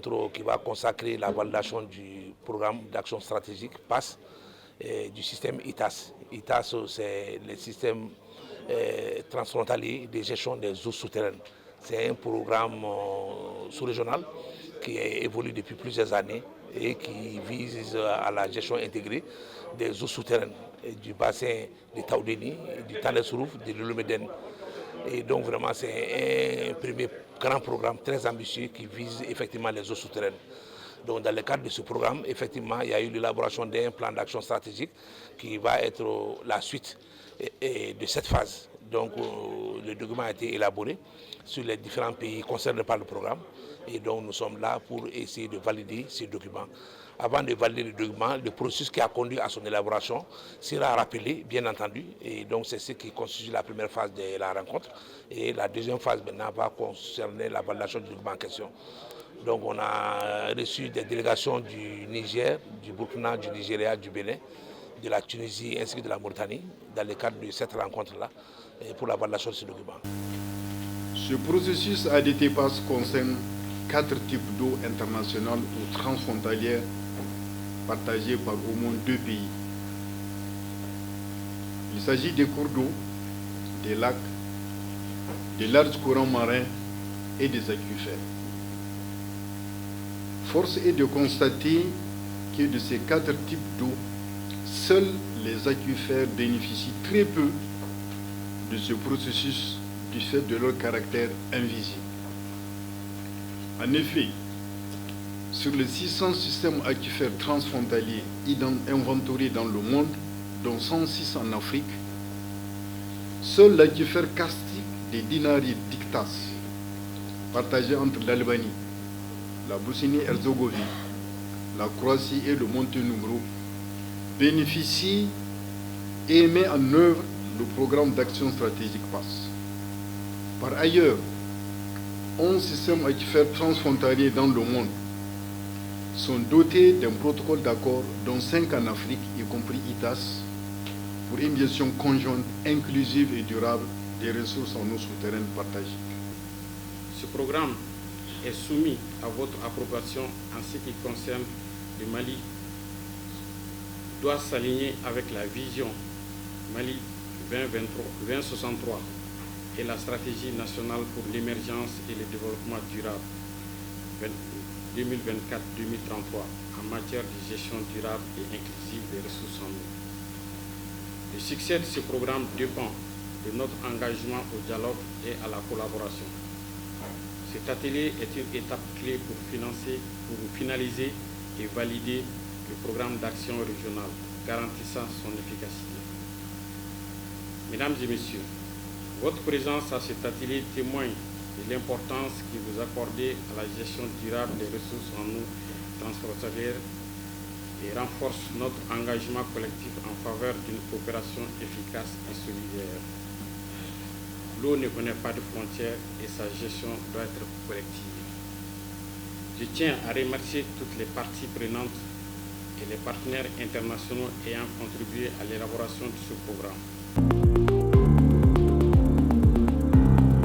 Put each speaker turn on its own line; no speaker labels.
rencontre qui va consacrer la validation du programme d'action stratégique PASS et du système ITAS. ITAS, c'est le système transfrontalier de gestion des eaux souterraines. C'est un programme sous-régional qui évolue depuis plusieurs années et qui vise à la gestion intégrée des eaux souterraines du bassin de Taoudéni, du Tanesrouf, de l'Ulumeden. Et donc vraiment c'est un premier grand programme très ambitieux qui vise effectivement les eaux souterraines. Donc dans le cadre de ce programme, effectivement, il y a eu l'élaboration d'un plan d'action stratégique qui va être la suite de cette phase. Donc le document a été élaboré sur les différents pays concernés par le programme et donc nous sommes là pour essayer de valider ces documents. Avant de valider le document, le processus qui a conduit à son élaboration sera rappelé, bien entendu, et donc c'est ce qui constitue la première phase de la rencontre. Et la deuxième phase maintenant va concerner la validation du document en question. Donc on a reçu des délégations du Niger, du Burkina, du Nigeria, du Bénin, de la Tunisie ainsi que de la Mauritanie dans le cadre de cette rencontre-là pour la validation de ce document.
Ce processus ADT PASS concerne 4 types d'eau internationales ou transfrontalières partagées par au moins 2 pays. Il s'agit des cours d'eau, des lacs, des larges courants marins et des aquifères. Force est de constater que de ces 4 types d'eau, seuls les aquifères bénéficient très peu de ce processus du fait de leur caractère invisible. En effet, sur les 600 systèmes aquifères transfrontaliers inventoriés dans le monde, dont 106 en Afrique, seul l'aquifère karstique des Dinari d'Iktas, partagé entre l'Albanie, la Bosnie-Herzégovine, la Croatie et le Monténégro, bénéficie et met en œuvre le programme d'action stratégique PASS. Par ailleurs, 11 systèmes aquifères transfrontaliers dans le monde sont dotés d'un protocole d'accord, dont 5 en Afrique, y compris ITAS, pour une gestion conjointe, inclusive et durable des ressources en eau souterraine partagées.
Ce programme est soumis à votre approbation en ce qui concerne le Mali, doit s'aligner avec la vision Mali 2063 et la stratégie nationale pour l'émergence et le développement durable 2024-2033 en matière de gestion durable et inclusive des ressources en eau. Le succès de ce programme dépend de notre engagement au dialogue et à la collaboration. Cet atelier est une étape clé pour finaliser et valider le programme d'action régional, garantissant son efficacité. Mesdames et messieurs, votre présence à cet atelier témoigne de l'importance que vous accordez à la gestion durable des ressources en eau transfrontalières et renforce notre engagement collectif en faveur d'une coopération efficace et solidaire. L'eau ne connaît pas de frontières et sa gestion doit être collective. Je tiens à remercier toutes les parties prenantes et les partenaires internationaux ayant contribué à l'élaboration de ce programme.